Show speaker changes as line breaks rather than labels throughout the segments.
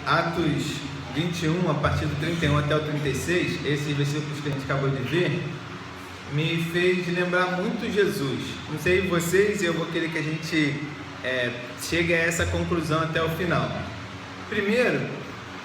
Atos 21, a partir do 31 até o 36, esses versículos que a gente acabou de ver, me fez lembrar muito Jesus. Não sei vocês, eu vou querer que a gente chegue a essa conclusão até o final. Primeiro,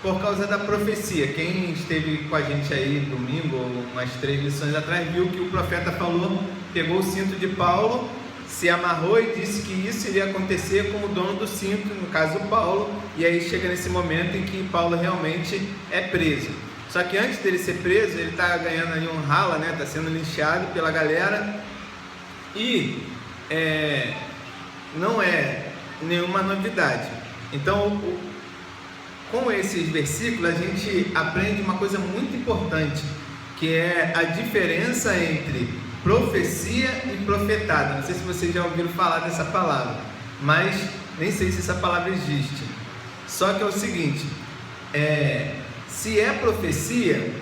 por causa da profecia. Quem esteve com a gente aí domingo, ou umas 3 lições atrás, viu que o profeta falou, pegou o cinto de Paulo, se amarrou e disse que isso iria acontecer com o dono do cinto, no caso Paulo, e aí chega nesse momento em que Paulo realmente é preso. Só que antes dele ser preso, ele está ganhando ali um rala, né? Está sendo linchado pela galera, e não é nenhuma novidade. Então, com esses versículos, a gente aprende uma coisa muito importante, que é a diferença entre profecia e profetada. Não sei se vocês já ouviram falar dessa palavra, mas nem sei se essa palavra existe. Só que é o seguinte, se é profecia,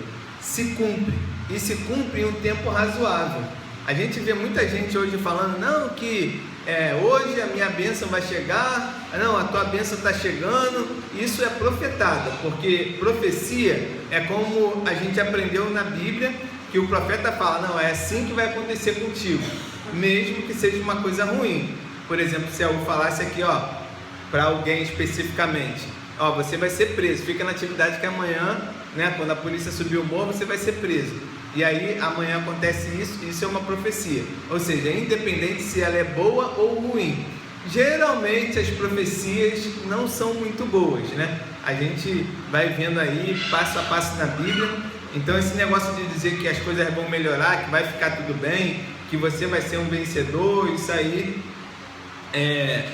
se cumpre, e se cumpre em um tempo razoável. A gente vê muita gente hoje falando, não, que hoje a minha bênção vai chegar, não, a tua bênção está chegando. Isso é profetada, porque profecia é como a gente aprendeu na Bíblia, que o profeta fala, não, é assim que vai acontecer contigo, mesmo que seja uma coisa ruim. Por exemplo, se eu falasse aqui, para alguém especificamente, você vai ser preso, fica na atividade que amanhã, né, quando a polícia subir o morro, você vai ser preso. E aí amanhã acontece isso é uma profecia. Ou seja, independente se ela é boa ou ruim. Geralmente as profecias não são muito boas, né? A gente vai vendo aí passo a passo na Bíblia. Então esse negócio de dizer que as coisas vão melhorar, que vai ficar tudo bem, que você vai ser um vencedor, isso aí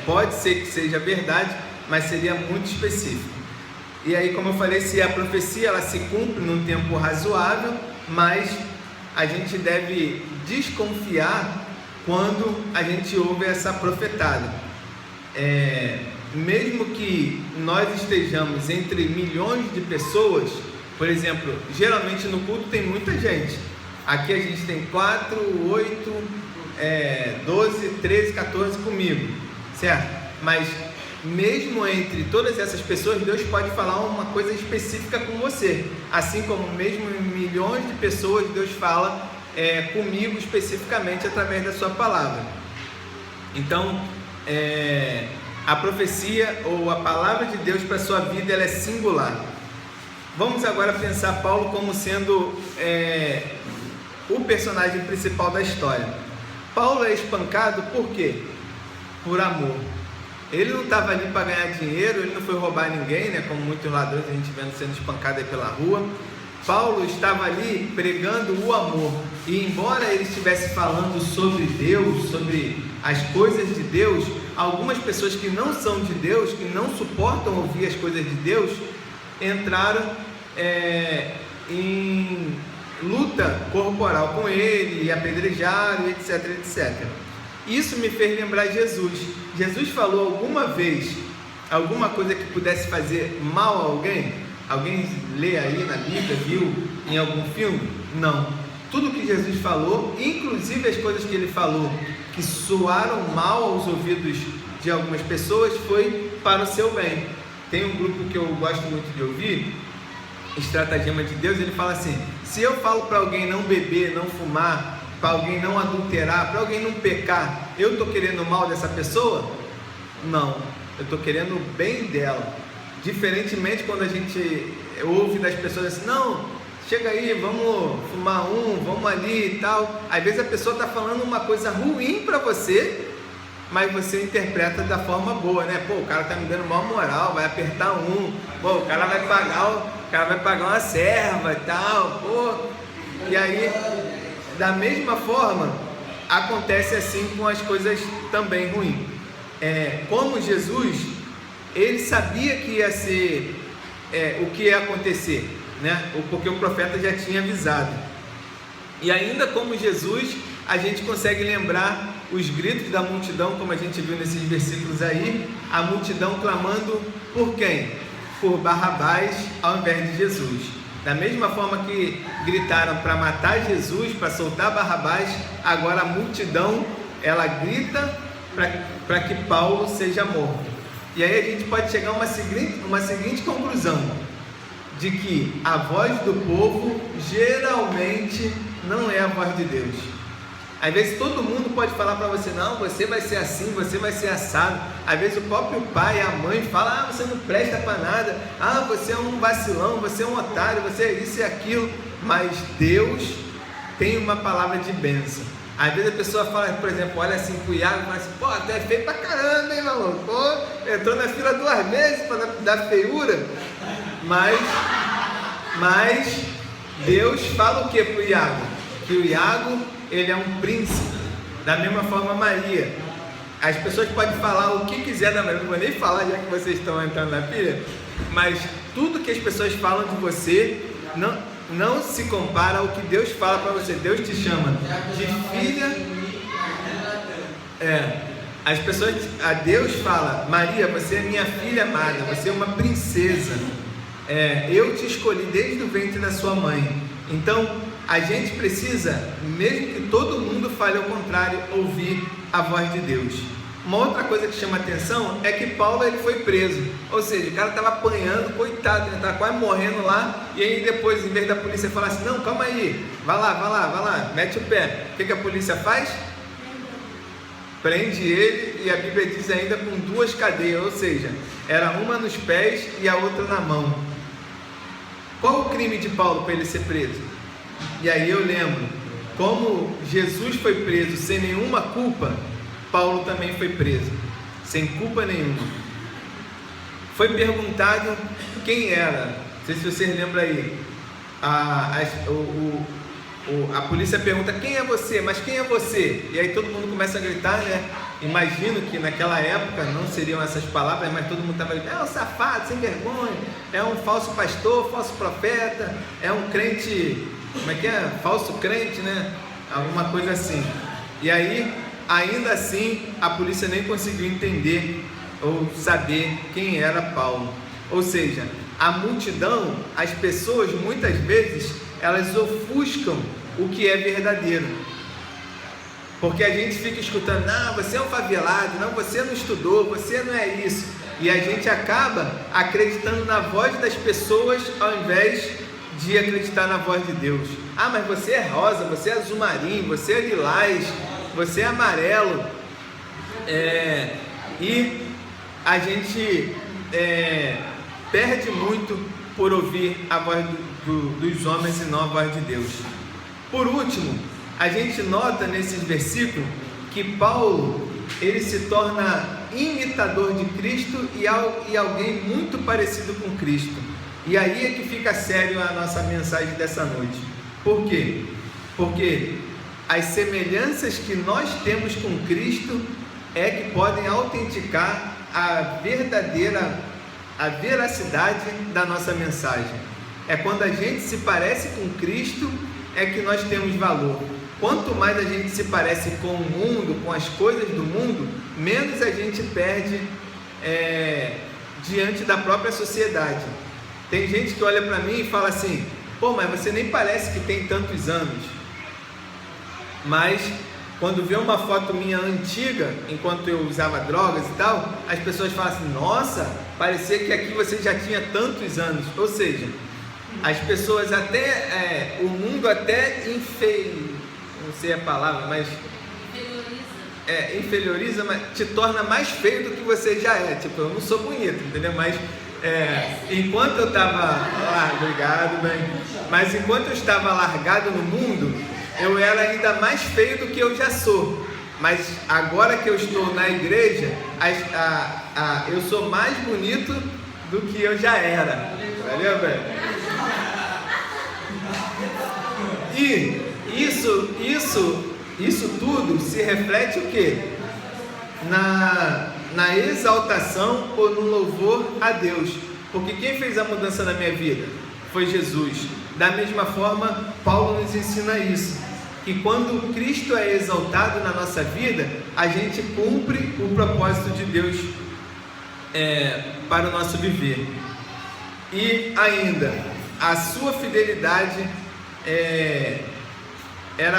pode ser que seja verdade, mas seria muito específico. E aí, como eu falei, se a profecia ela se cumpre num tempo razoável, mas a gente deve desconfiar quando a gente ouve essa profetada. Mesmo que nós estejamos entre milhões de pessoas, por exemplo, geralmente no culto tem muita gente. Aqui a gente tem 4, 8, 12, 13, 14 comigo, certo? Mas mesmo entre todas essas pessoas, Deus pode falar uma coisa específica com você. Assim como mesmo em milhões de pessoas, Deus fala comigo especificamente através da sua palavra. Então, a profecia ou a palavra de Deus para a sua vida, ela é singular. Vamos agora pensar Paulo como sendo o personagem principal da história. Paulo é espancado por quê? Por amor. Ele não estava ali para ganhar dinheiro, ele não foi roubar ninguém, né? Como muitos ladrões a gente vendo sendo espancado aí pela rua. Paulo estava ali pregando o amor. E embora ele estivesse falando sobre Deus, sobre as coisas de Deus, algumas pessoas que não são de Deus, que não suportam ouvir as coisas de Deus, entraram em luta corporal com ele, e apedrejaram, etc, etc. Isso me fez lembrar Jesus. Jesus falou alguma vez alguma coisa que pudesse fazer mal a alguém? Alguém lê aí na Bíblia, viu em algum filme? Não. Tudo que Jesus falou, inclusive as coisas que ele falou que soaram mal aos ouvidos de algumas pessoas, foi para o seu bem. Tem um grupo que eu gosto muito de ouvir, Estratagema de Deus, ele fala assim: se eu falo para alguém não beber, não fumar, para alguém não adulterar, para alguém não pecar, eu estou querendo o mal dessa pessoa? Não, eu estou querendo o bem dela. Diferentemente quando a gente ouve das pessoas assim, não, chega aí, vamos fumar vamos ali e tal. Às vezes a pessoa está falando uma coisa ruim para você, mas você interpreta da forma boa, né? Pô, o cara tá me dando mal moral, vai apertar pô, o cara vai pagar uma serva e tal, pô. E aí, da mesma forma, acontece assim com as coisas também ruins. Como Jesus, ele sabia que ia ser o que ia acontecer, né? Porque o profeta já tinha avisado. E ainda como Jesus, a gente consegue lembrar os gritos da multidão, como a gente viu nesses versículos aí, a multidão clamando por quem? Por Barrabás ao invés de Jesus. Da mesma forma que gritaram para matar Jesus, para soltar Barrabás, agora a multidão, ela grita para que Paulo seja morto. E aí a gente pode chegar a uma seguinte conclusão, de que a voz do povo geralmente não é a voz de Deus. Às vezes todo mundo pode falar para você, não, você vai ser assim, você vai ser assado. Às vezes o próprio pai, a mãe fala, você não presta para nada, você é um vacilão, você é um otário, você é isso e aquilo. Mas Deus tem uma palavra de bênção. Às vezes a pessoa fala, por exemplo, olha assim pro Iago e fala assim, pô, tu é feio pra caramba, hein, maluco? Pô, entrou na fila 2 vezes para dar feiura. Mas Deus fala o que pro Iago? Que o Iago, ele é um príncipe. Da mesma forma Maria. As pessoas podem falar o que quiser da Maria, não vou nem falar já que vocês estão entrando na pilha, mas tudo que as pessoas falam de você não se compara ao que Deus fala para você. Deus te chama de filha. A Deus fala, Maria, você é minha filha amada, você é uma princesa. Eu te escolhi desde o ventre da sua mãe. Então, a gente precisa, mesmo que todo mundo fale ao contrário, ouvir a voz de Deus. Uma outra coisa que chama atenção é que Paulo ele foi preso, ou seja, o cara estava apanhando, coitado, ele estava quase morrendo lá, e aí depois, em vez da polícia falar assim, não, calma aí, vai lá, mete o pé, o que a polícia faz? Prende ele, e a Bíblia diz ainda com 2 cadeias, ou seja, era uma nos pés e a outra na mão. Qual o crime de Paulo para ele ser preso? E aí eu lembro, como Jesus foi preso sem nenhuma culpa, Paulo também foi preso, sem culpa nenhuma. Foi perguntado quem era, não sei se vocês lembram aí, a polícia pergunta, quem é você? Mas quem é você? E aí todo mundo começa a gritar, né? Imagino que naquela época não seriam essas palavras, mas todo mundo estava gritando, é um safado, sem vergonha, é um falso pastor, falso profeta, é um crente, como é que é? Falso crente, né? Alguma coisa assim. E aí, ainda assim, a polícia nem conseguiu entender ou saber quem era Paulo. Ou seja, a multidão, as pessoas muitas vezes, elas ofuscam o que é verdadeiro. Porque a gente fica escutando, não, você é um favelado, não, você não estudou, você não é isso. E a gente acaba acreditando na voz das pessoas ao invés de acreditar na voz de Deus. Mas você é rosa, você é azul marinho, você é lilás, você é amarelo. E a gente perde muito por ouvir a voz dos homens e não a voz de Deus. Por último, a gente nota nesses versículos que Paulo ele se torna imitador de Cristo e alguém muito parecido com Cristo. E aí é que fica sério a nossa mensagem dessa noite. Por quê? Porque as semelhanças que nós temos com Cristo é que podem autenticar a veracidade da nossa mensagem. É quando a gente se parece com Cristo é que nós temos valor. Quanto mais a gente se parece com o mundo, com as coisas do mundo, menos a gente perde diante da própria sociedade. Tem gente que olha para mim e fala assim, mas você nem parece que tem tantos anos. Mas quando vê uma foto minha antiga, enquanto eu usava drogas e tal, as pessoas falam assim, nossa, parecia que aqui você já tinha tantos anos. Ou seja, as pessoas até, o mundo até não sei a palavra, mas inferioriza, mas te torna mais feio do que você já é. Tipo, eu não sou bonito, entendeu? Mas enquanto eu estava obrigado, bem. Mas enquanto eu estava largado no mundo, eu era ainda mais feio do que eu já sou. Mas agora que eu estou na igreja, eu sou mais bonito do que eu já era. Valeu, velho? E isso tudo se reflete o quê? Na exaltação ou no louvor a Deus. Porque quem fez a mudança na minha vida? Foi Jesus. Da mesma forma, Paulo nos ensina isso, que quando Cristo é exaltado na nossa vida, a gente cumpre o propósito de Deus para o nosso viver. E ainda, a sua fidelidade era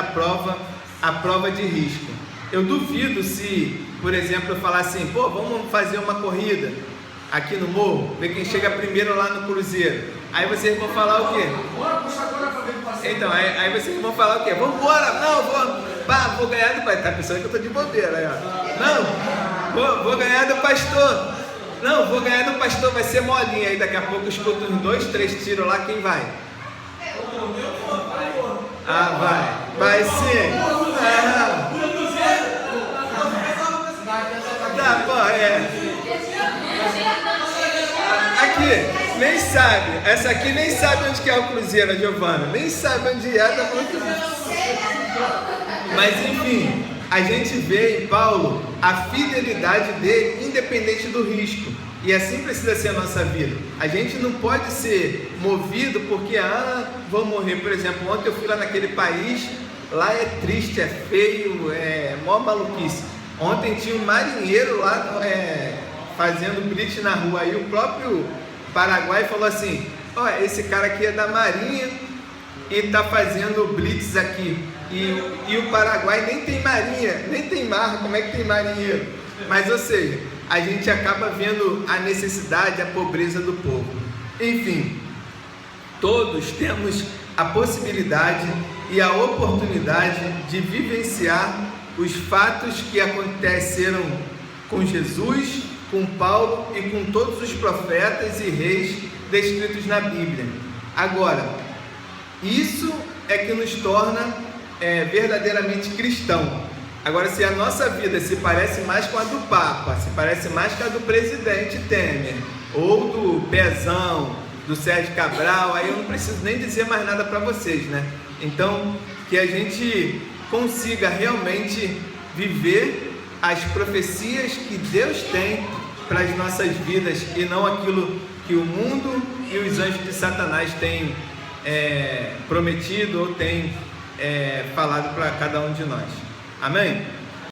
a prova de risco. Eu duvido se, por exemplo, eu falar assim, pô, vamos fazer uma corrida aqui no morro, ver quem chega primeiro lá no Cruzeiro. Aí vocês vão falar o quê? Então, aí vocês vão falar o quê? Vamos embora, não, vou ganhar do pastor. Tá pensando que eu tô de bobeira aí, ó. Não, vou ganhar do pastor. Não, vou ganhar do pastor, vai ser molinha. Aí daqui a pouco eu escuto uns 2, 3 tiros lá, quem vai? Ah, vai sim. Tá, pô, Aqui, nem sabe. Essa aqui nem sabe onde que é o Cruzeiro, a Giovana. Nem sabe onde é, tá falando. Mas enfim, a gente vê em Paulo a fidelidade dele, independente do risco. E assim precisa ser a nossa vida. A gente não pode ser movido porque, vou morrer. Por exemplo, ontem eu fui lá naquele país, lá é triste, é feio, é mó maluquice. Ontem tinha um marinheiro lá fazendo blitz na rua. Aí o próprio Paraguai falou assim, esse cara aqui é da Marinha e tá fazendo blitz aqui. E o Paraguai nem tem marinha, nem tem mar, como é que tem marinheiro? Mas, ou seja, a gente acaba vendo a necessidade, a pobreza do povo. Enfim, todos temos a possibilidade e a oportunidade de vivenciar os fatos que aconteceram com Jesus, com Paulo e com todos os profetas e reis descritos na Bíblia. Agora, isso é que nos torna verdadeiramente cristão. Agora, se a nossa vida se parece mais com a do Papa, se parece mais com a do presidente Temer, ou do Pezão, do Sérgio Cabral, aí eu não preciso nem dizer mais nada para vocês, né? Então, que a gente consiga realmente viver as profecias que Deus tem para as nossas vidas e não aquilo que o mundo e os anjos de Satanás têm prometido ou têm falado para cada um de nós. Amém?